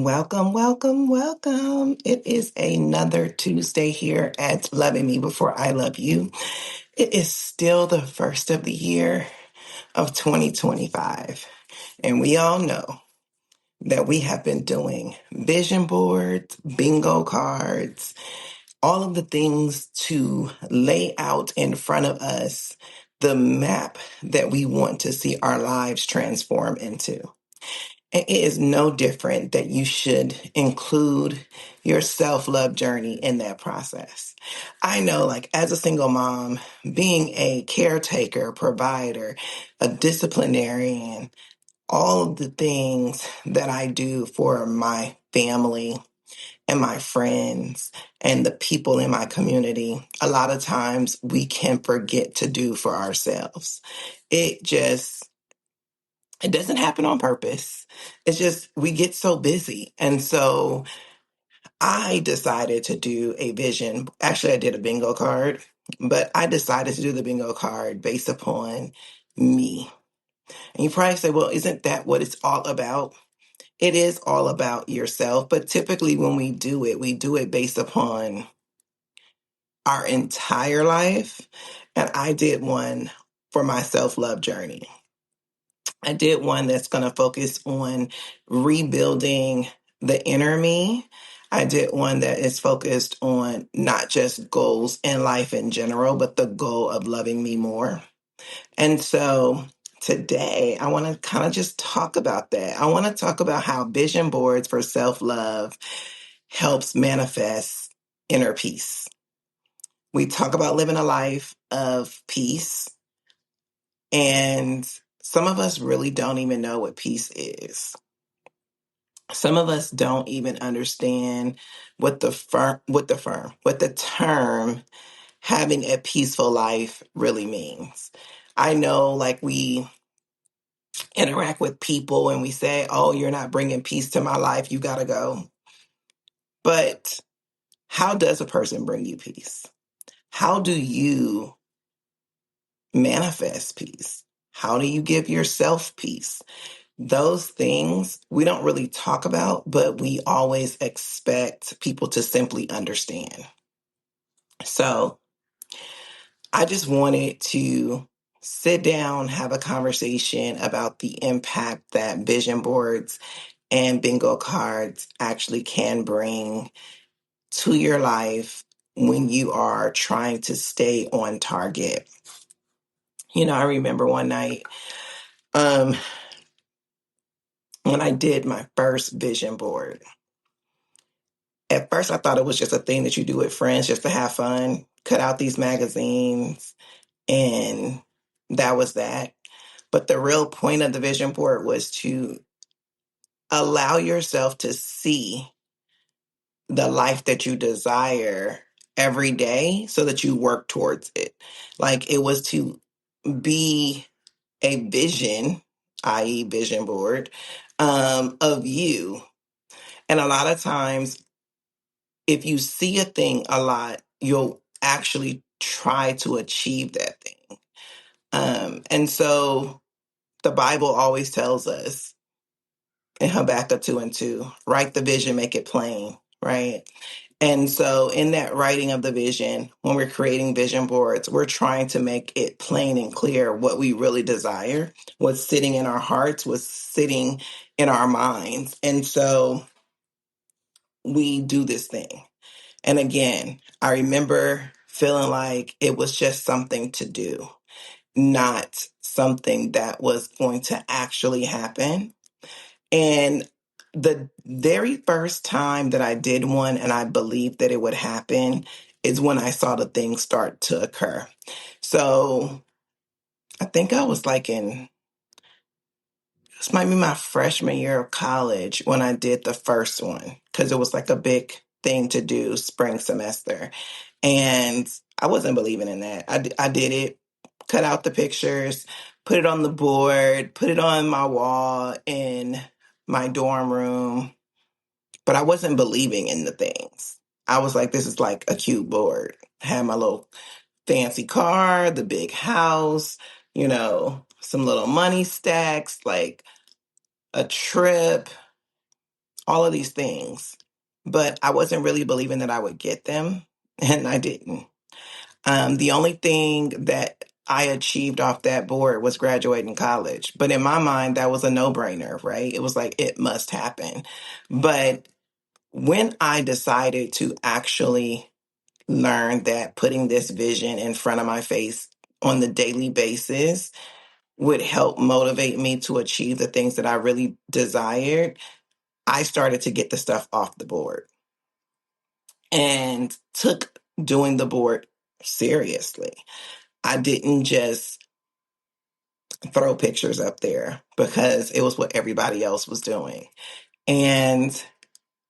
Welcome, welcome, welcome. It is another Tuesday here at Loving Me Before I Love You. It is still the first of the year of 2025. And we all know that we have been doing vision boards, bingo cards, all of the things to lay out in front of us the map that we want to see our lives transform into. It is no different that you should include your self love journey in that process. I know, like, as a single mom, being a caretaker, provider, a disciplinarian, all of the things that I do for my family and my friends and the people in my community, a lot of times we can forget to do for ourselves. It just it doesn't happen on purpose. It's just we get so busy. And so I decided to do a vision. Actually, I did a bingo card, but I decided to do the bingo card based upon me. And you probably say, well, isn't that what it's all about? It is all about yourself. But typically, when we do it based upon our entire life. And I did one for my self love journey. I did one that's going to focus on rebuilding the inner me. I did one that is focused on not just goals in life in general, but the goal of loving me more. And so today I want to kind of just talk about that. I want to talk about how vision boards for self-love helps manifest inner peace. We talk about living a life of peace, and some of us really don't even know what peace is. Some of us don't even understand what the term having a peaceful life really means. I know, like, we interact with people and we say, "Oh, you're not bringing peace to my life. You got to go." But how does a person bring you peace? How do you manifest peace? How do you give yourself peace? Those things we don't really talk about, but we always expect people to simply understand. So I just wanted to sit down, have a conversation about the impact that vision boards and bingo cards actually can bring to your life when you are trying to stay on target. I remember one night, um, when I did my first vision board. At first, I thought it was just a thing that you do with friends just to have fun, cut out these magazines, and that was that. But the real point of the vision board was to allow yourself to see the life that you desire every day so that you work towards it. Like, it was to be a vision, i.e., vision board, of you. And a lot of times, if you see a thing a lot, you'll actually try to achieve that thing. And so the Bible always tells us in Habakkuk 2 and 2, write the vision, make it plain, right? And so in that writing of the vision, when we're creating vision boards, we're trying to make it plain and clear what we really desire, what's sitting in our hearts, what's sitting in our minds. And so we do this thing. And again, I remember feeling like it was just something to do, not something that was going to actually happen. And the very first time that I did one and I believed that it would happen is when I saw the things start to occur. So I think I was like this might be my freshman year of college when I did the first one, because it was like a big thing to do spring semester. And I wasn't believing in that. I did it, cut out the pictures, put it on the board, put it on my wall in my dorm room, but I wasn't believing in the things. I was like, this is like a cute board. I had my little fancy car, the big house, some little money stacks, like a trip, all of these things, but I wasn't really believing that I would get them, and I didn't. The only thing that I achieved off that board was graduating college. But in my mind, that was a no brainer, right? It was like, it must happen. But when I decided to actually learn that putting this vision in front of my face on the daily basis would help motivate me to achieve the things that I really desired, I started to get the stuff off the board and took doing the board seriously. I didn't just throw pictures up there because it was what everybody else was doing. And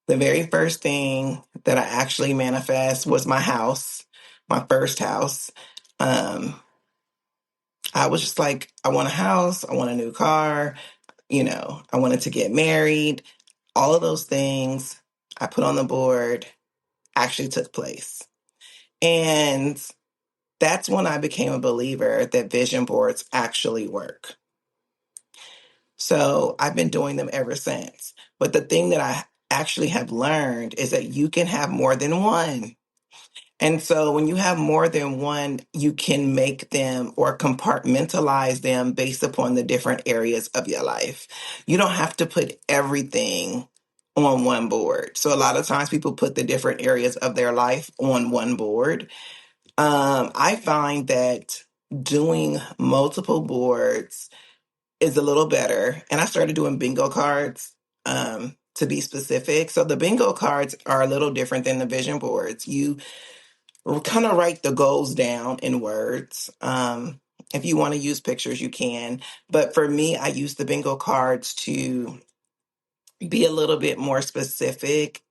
the very first thing that I actually manifest was my house, my first house. Um, I was just like, I want a house, I want a new car, I wanted to get married. All of those things I put on the board actually took place. And that's when I became a believer that vision boards actually work. So I've been doing them ever since. But the thing that I actually have learned is that you can have more than one. And so when you have more than one, you can make them or compartmentalize them based upon the different areas of your life. You don't have to put everything on one board. So a lot of times people put the different areas of their life on one board. I find that doing multiple boards is a little better. And I started doing bingo cards, to be specific. So the bingo cards are a little different than the vision boards. You kind of write the goals down in words. If you want to use pictures, you can. But for me, I use the bingo cards to be a little bit more specific.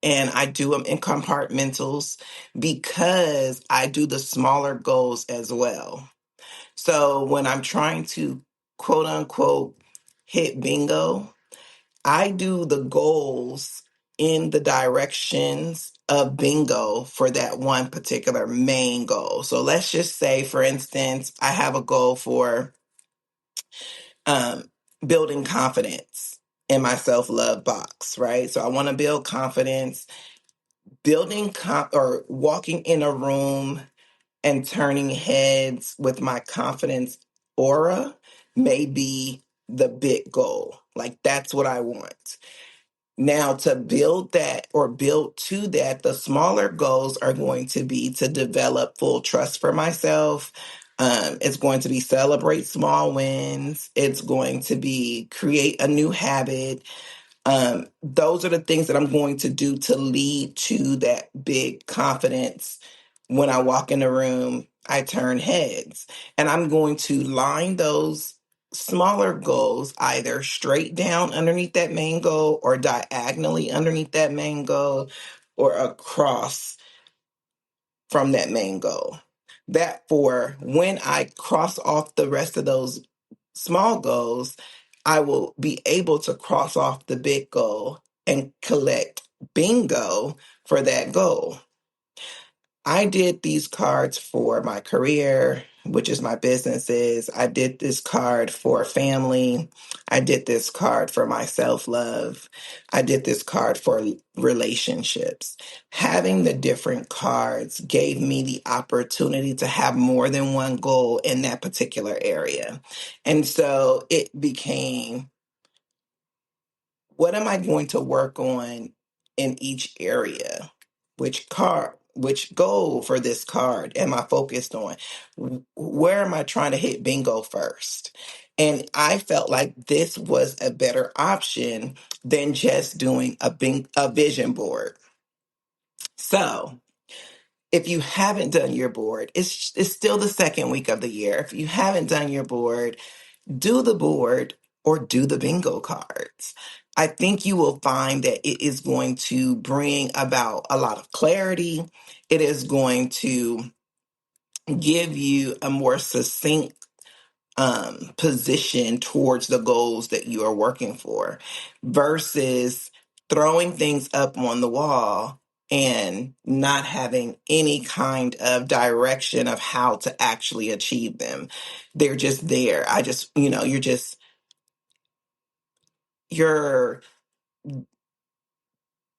And I do them in compartmentals because I do the smaller goals as well. So when I'm trying to quote unquote hit bingo, I do the goals in the directions of bingo for that one particular main goal. So let's just say, for instance, I have a goal for um, building confidence in my self love box, right? So I want to build confidence, or walking in a room and turning heads with my confidence aura may be the big goal. Like that's what I want. Now, to build that or build to that, the smaller goals are going to be to develop full trust for myself. It's going to be celebrate small wins. It's going to be create a new habit. Those are the things that I'm going to do to lead to that big confidence. When I walk in the room, I turn heads. And I'm going to line those smaller goals either straight down underneath that main goal or diagonally underneath that main goal or across from that main goal. That for when I cross off the rest of those small goals, I will be able to cross off the big goal and collect bingo for that goal. I did these cards for my career, which is my businesses. I did this card for family. I did this card for my self love. I did this card for relationships. Having the different cards gave me the opportunity to have more than one goal in that particular area. And so it became, what am I going to work on in each area? Which goal for this card am I focused on? Where am I trying to hit bingo first? And I felt like this was a better option than just doing a vision board. So if you haven't done your board, it's still the second week of the year. If you haven't done your board, do the board or do the bingo cards. I think you will find that it is going to bring about a lot of clarity. It is going to give you a more succinct position towards the goals that you are working for versus throwing things up on the wall and not having any kind of direction of how to actually achieve them. They're just there. You're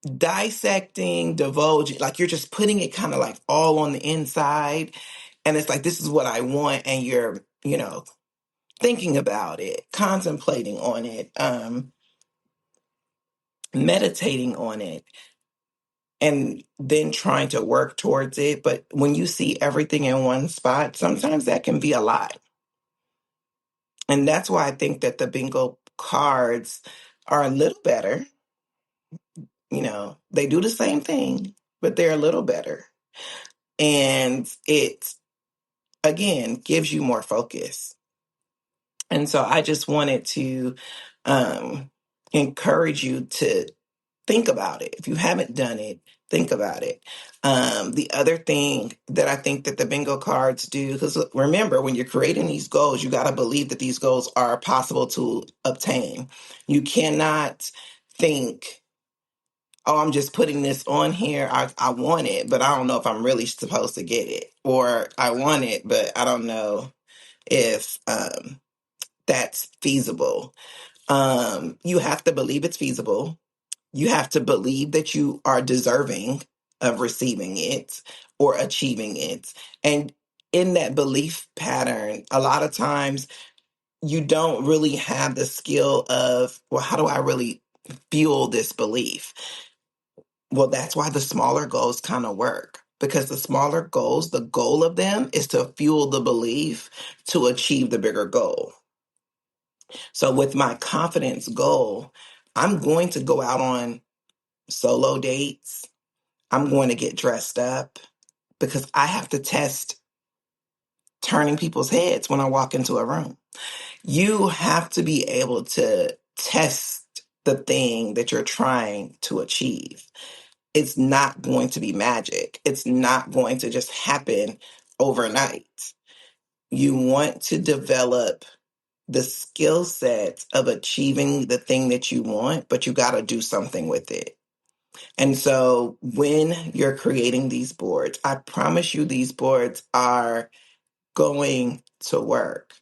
dissecting, divulging, like you're just putting it kind of like all on the inside. And it's like, this is what I want. And you're, thinking about it, contemplating on it, meditating on it, and then trying to work towards it. But when you see everything in one spot, sometimes that can be a lot. And that's why I think that the bingo cards are a little better. They do the same thing, but they're a little better. And it, again, gives you more focus. And so I just wanted to encourage you to think about it. If you haven't done it, think about it. The other thing that I think that the bingo cards do, because remember, when you're creating these goals, you got to believe that these goals are possible to obtain. You cannot think, oh, I'm just putting this on here. I want it, but I don't know if I'm really supposed to get it. Or I want it, but I don't know if that's feasible. You have to believe it's feasible. You have to believe that you are deserving of receiving it or achieving it. And in that belief pattern, a lot of times you don't really have the skill of, well, how do I really fuel this belief? Well, that's why the smaller goals kind of work, because the smaller goals, the goal of them is to fuel the belief to achieve the bigger goal. So with my confidence goal, I'm going to go out on solo dates. I'm going to get dressed up because I have to test turning people's heads when I walk into a room. You have to be able to test the thing that you're trying to achieve. It's not going to be magic. It's not going to just happen overnight. You want to develop the skill set of achieving the thing that you want, but you got to do something with it. And so when you're creating these boards, I promise you these boards are going to work.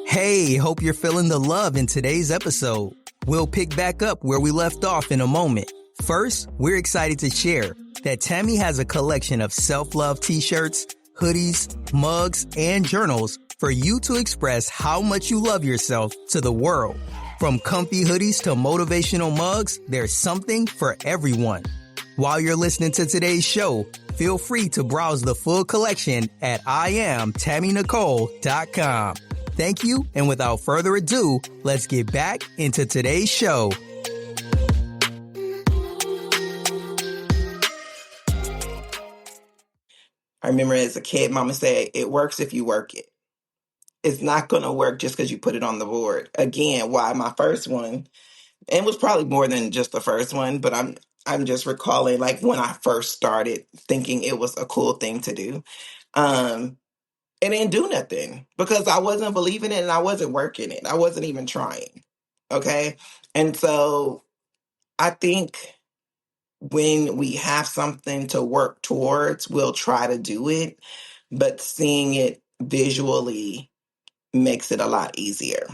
Hey, hope you're feeling the love in today's episode. We'll pick back up where we left off in a moment. First, we're excited to share that Tammy has a collection of self-love t-shirts, hoodies, mugs, and journals for you to express how much you love yourself to the world. From comfy hoodies to motivational mugs, there's something for everyone. While you're listening to today's show, feel free to browse the full collection at IamTammyNicole.com. Thank you, and without further ado, let's get back into today's show. I remember as a kid, Mama said, it works if you work it. It's not going to work just because you put it on the board. Again, why my first one, and it was probably more than just the first one, but I'm just recalling like when I first started thinking it was a cool thing to do. It didn't do nothing because I wasn't believing it and I wasn't working it. I wasn't even trying. Okay. And so I think when we have something to work towards, we'll try to do it, but seeing it visually makes it a lot easier.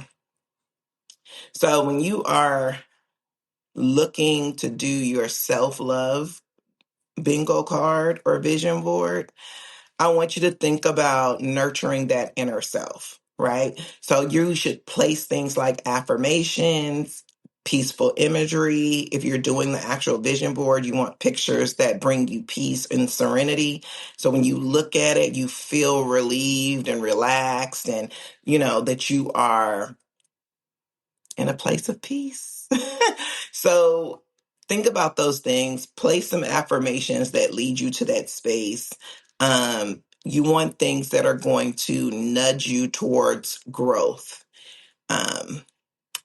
So when you are looking to do your self-love bingo card or vision board, I want you to think about nurturing that inner self, right? So you should place things like affirmations, peaceful imagery. If you're doing the actual vision board, you want pictures that bring you peace and serenity. So when you look at it, you feel relieved and relaxed and, that you are in a place of peace. So think about those things, place some affirmations that lead you to that space. You want things that are going to nudge you towards growth. Um,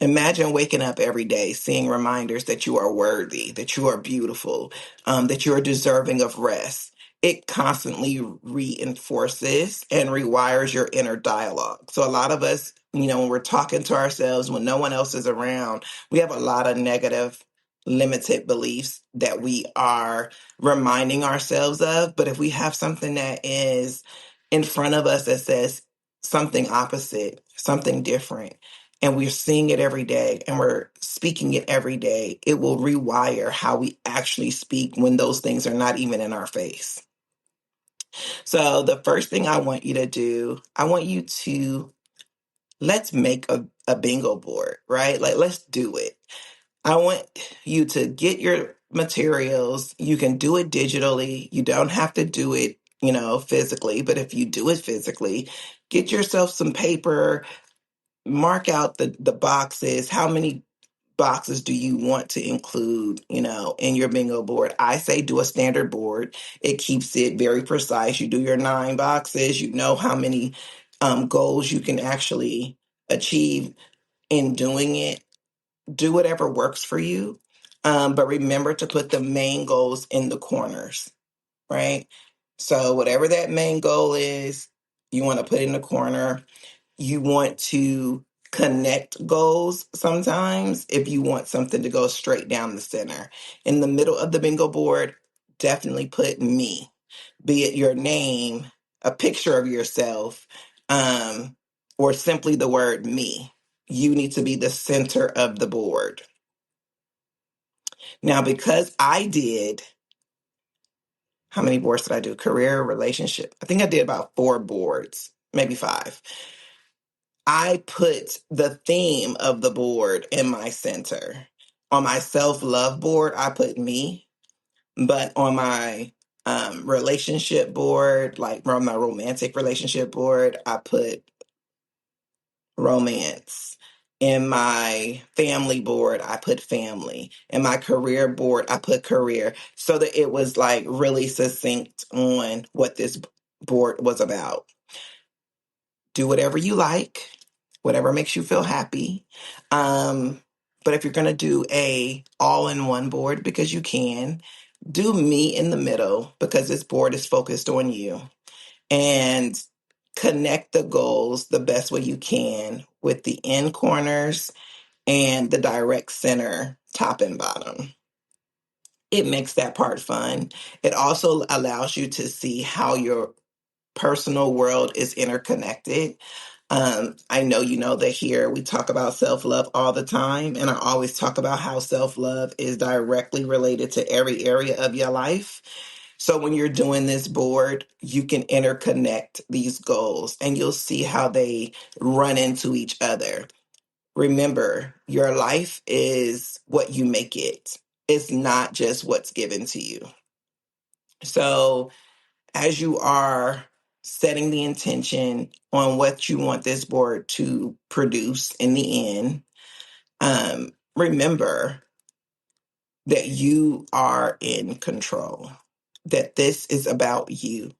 Imagine waking up every day, seeing reminders that you are worthy, that you are beautiful, that you are deserving of rest. It constantly reinforces and rewires your inner dialogue. So a lot of us, when we're talking to ourselves, when no one else is around, we have a lot of negative, limited beliefs that we are reminding ourselves of. But if we have something that is in front of us that says something opposite, something different, and we're seeing it every day and we're speaking it every day, it will rewire how we actually speak when those things are not even in our face. So the first thing I want you to do, I want you to let's make a bingo board, right? Like, let's do it. I want you to get your materials. You can do it digitally. You don't have to do it, physically. But if you do it physically, get yourself some paper, mark out the boxes. How many boxes do you want to include, in your bingo board? I say do a standard board. It keeps it very precise. You do your 9 boxes. You know how many goals you can actually achieve in doing it. Do whatever works for you. But remember to put the main goals in the corners, right? So whatever that main goal is, you want to put in the corner. You want to connect goals sometimes if you want something to go straight down the center. In the middle of the bingo board, definitely put me, be it your name, a picture of yourself, or simply the word me. You need to be the center of the board. Now, because I did, how many boards did I do? Career, relationship. I think I did about 4 boards, maybe 5. I put the theme of the board in my center. On my self-love board, I put me, but on my relationship board, like on my romantic relationship board, I put romance. In my family board, I put family. In my career board, I put career, so that it was like really succinct on what this board was about. Do whatever you like, whatever makes you feel happy. But if you're going to do a all-in-one board, because you can, do me in the middle, because this board is focused on you. And connect the goals the best way you can with the end corners and the direct center, top and bottom. It makes that part fun. It also allows you to see how your personal world is interconnected. I know you know that here we talk about self-love all the time, and I always talk about how self-love is directly related to every area of your life. So when you're doing this board, you can interconnect these goals and you'll see how they run into each other. Remember, your life is what you make it. It's not just what's given to you. So as you are setting the intention on what you want this board to produce in the end, remember that you are in control, that this is about you,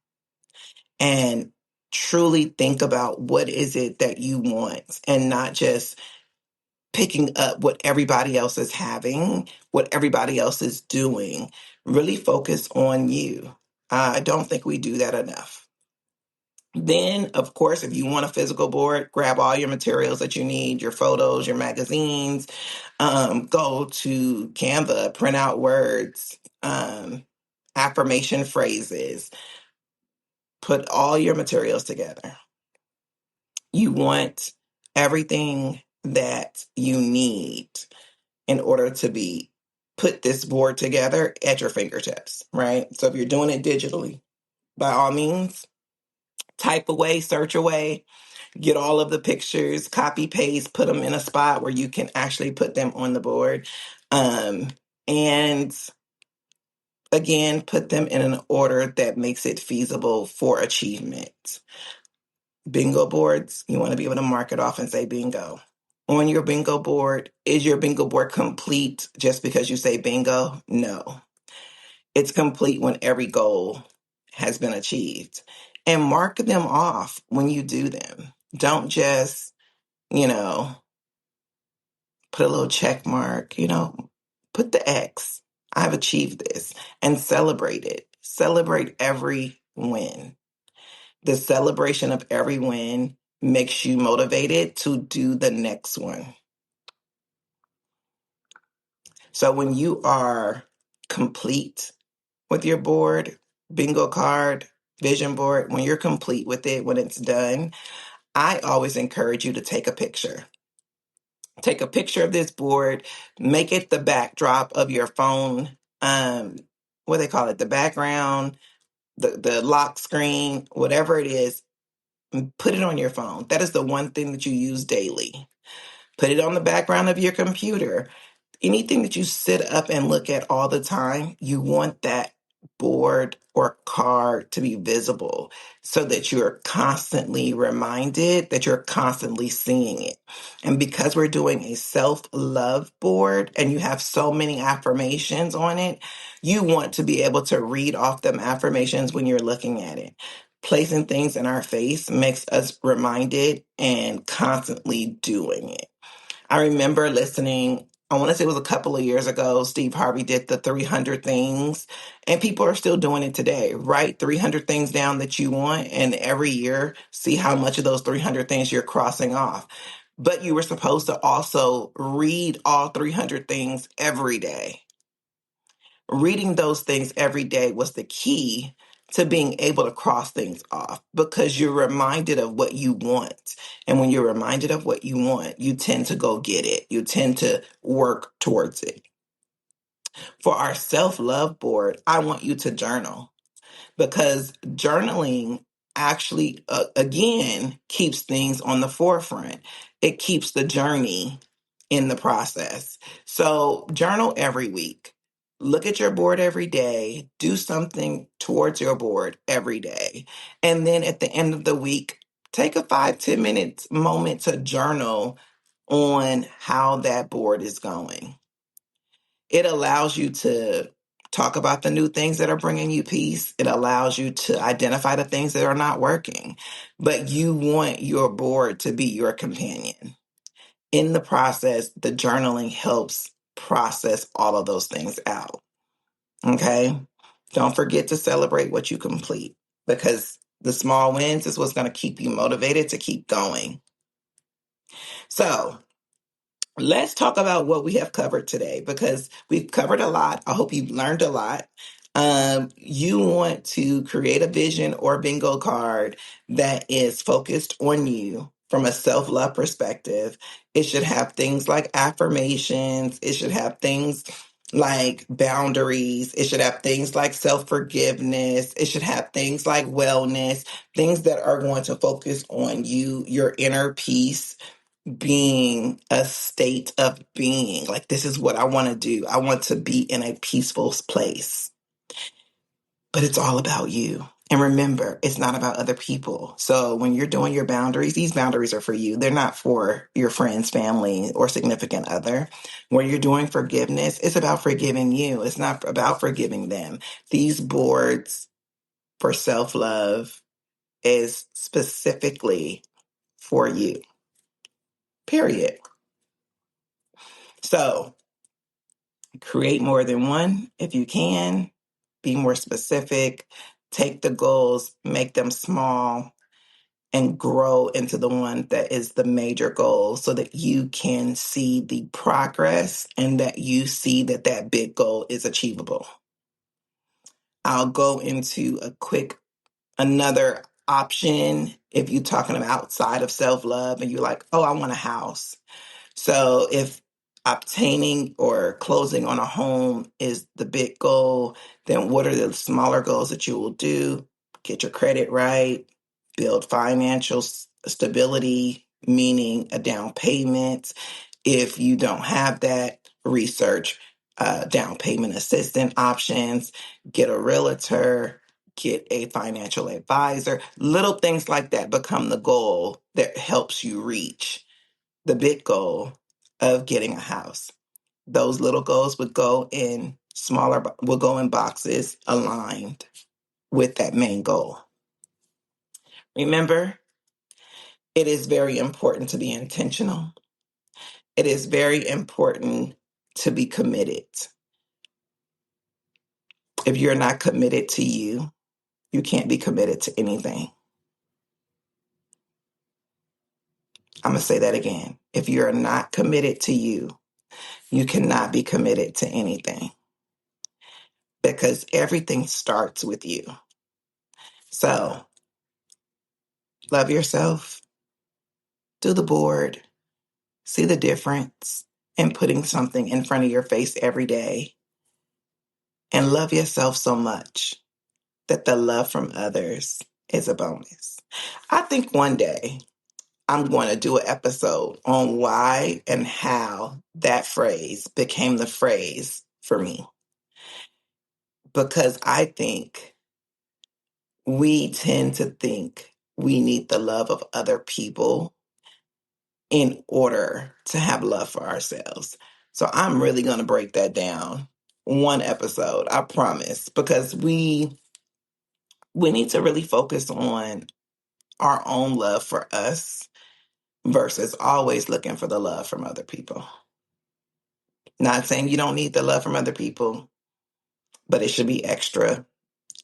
and truly think about what is it that you want, and not just picking up what everybody else is having, what everybody else is doing. Really focus on you. I don't think we do that enough. Then, of course, if you want a physical board, grab all your materials that you need, your photos, your magazines, go to Canva, print out words, affirmation phrases, put all your materials together. You want everything that you need in order to be put this board together at your fingertips, right? So if you're doing it digitally, by all means, type away, search away, get all of the pictures, copy, paste, put them in a spot where you can actually put them on the board. And again, put them in an order that makes it feasible for achievement. Bingo boards, you want to be able to mark it off and say bingo. On your bingo board, is your bingo board complete just because you say bingo? No. It's complete when every goal has been achieved. And mark them off when you do them. Don't just, you know, put a little check mark, put the X. I've achieved this, and celebrate it. Celebrate every win. The celebration of every win makes you motivated to do the next one. So when you are complete with your board, bingo card, vision board, when you're complete with it, when it's done, I always encourage you to take a picture. Take a picture of this board, make it the backdrop of your phone, what they call it, the background, the lock screen, whatever it is, and put it on your phone. That is the one thing that you use daily. Put it on the background of your computer. Anything that you sit up and look at all the time, you want that board or card to be visible so that you're constantly reminded, that you're constantly seeing it. And because we're doing a self-love board and you have so many affirmations on it, you want to be able to read off them affirmations when you're looking at it. Placing things in our face makes us reminded and constantly doing it. I remember listening, I want to say it was a couple of years ago, Steve Harvey did the 300 things, and people are still doing it today. Write 300 things down that you want, and every year see how much of those 300 things you're crossing off. But you were supposed to also read all 300 things every day. Reading those things every day was the key to being able to cross things off because you're reminded of what you want. And when you're reminded of what you want, you tend to go get it. You tend to work towards it. For our self love board, I want you to journal because journaling actually, again, keeps things on the forefront. It keeps the journey in the process. So, journal every week. Look at your board every day. Do something towards your board every day. And then at the end of the week, take a 5-10 minutes moment to journal on how that board is going. It allows you to talk about the new things that are bringing you peace. It allows you to identify the things that are not working, but you want your board to be your companion. In the process, the journaling helps process all of those things out. Okay. Don't forget to celebrate what you complete because the small wins is what's going to keep you motivated to keep going. So, let's talk about what we have covered today because we've covered a lot. I hope you've learned a lot. You want to create a vision or bingo card that is focused on you from a self love perspective. It should have things like affirmations, it should have things like boundaries, it should have things like self forgiveness, it should have things like wellness, things that are going to focus on you, your inner peace being a state of being. Like, this is what I want to do. I want to be in a peaceful place. But it's all about you. And remember, it's not about other people. So when you're doing your boundaries, these boundaries are for you. They're not for your friends, family, or significant other. When you're doing forgiveness, it's about forgiving you. It's not about forgiving them. These boards for self-love is specifically for you. Period. So create more than one if you can. Be more specific. Take the goals, make them small, and grow into the one that is the major goal so that you can see the progress and that you see that that big goal is achievable. I'll go into another option if you're talking about outside of self-love and you're like, oh, I want a house. So if obtaining or closing on a home is the big goal, then what are the smaller goals that you will do? Get your credit right, build financial stability, meaning a down payment. If you don't have that, research down payment assistance options, get a realtor, get a financial advisor. Little things like that become the goal that helps you reach the big goal of getting a house. Those little goals would go in boxes aligned with that main goal. Remember, it is very important to be intentional. It is very important to be committed. If you're not committed to you, you can't be committed to anything. I'm going to say that again. If you're not committed to you, you cannot be committed to anything because everything starts with you. So love yourself, do the board, See the difference in putting something in front of your face every day and love yourself so much that the love from others is a bonus. I think one day I'm going to do an episode on why and how that phrase became the phrase for me. Because I think we tend to think we need the love of other people in order to have love for ourselves. So I'm really going to break that down one episode, I promise, because we need to really focus on our own love for us versus always looking for the love from other people. Not saying you don't need the love from other people, but it should be extra.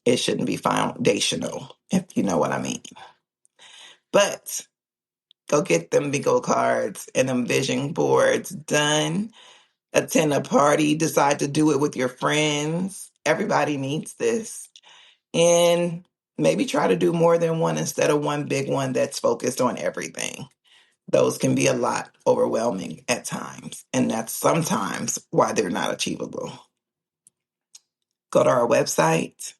It shouldn't be foundational, if you know what I mean. But go get them bingo cards and them vision boards done. Attend a party, decide to do it with your friends. Everybody needs this. And maybe try to do more than one instead of one big one that's focused on everything. Those can be a lot overwhelming at times. And that's sometimes why they're not achievable. Go to our website.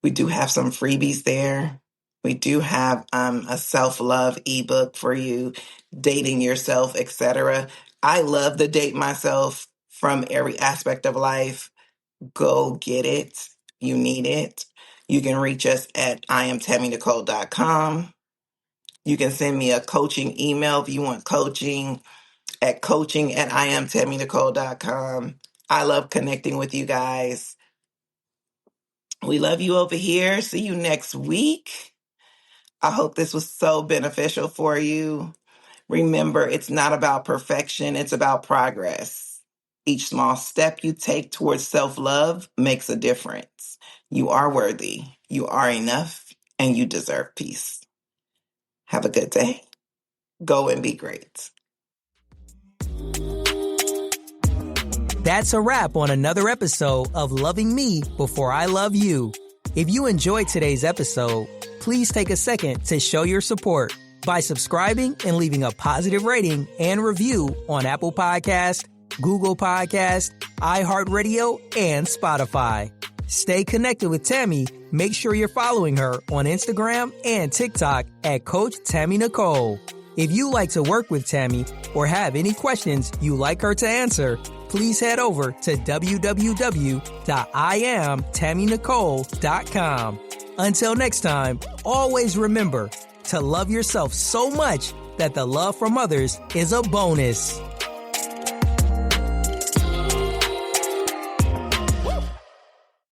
We do have some freebies there. We do have a self-love ebook for you, dating yourself, etc. I love the Date Myself from Every Aspect of Life. Go get it. You need it. You can reach us at iamtammynicole.com. You can send me a coaching email if you want coaching at coaching@iamtammynicole.com. I love connecting with you guys. We love you over here. See you next week. I hope this was so beneficial for you. Remember, it's not about perfection, it's about progress. Each small step you take towards self-love makes a difference. You are worthy, you are enough, and you deserve peace. Have a good day. Go and be great. That's a wrap on another episode of Loving Me Before I Love You. If you enjoyed today's episode, please take a second to show your support by subscribing and leaving a positive rating and review on Apple Podcast, Google Podcast, iHeartRadio, and Spotify. Stay connected with Tammy. Make sure you're following her on Instagram and TikTok at Coach Tammy Nicole. If you like to work with Tammy or have any questions you'd like her to answer, please head over to www.iamtammynicole.com. Until next time, always remember to love yourself so much that the love from others is a bonus.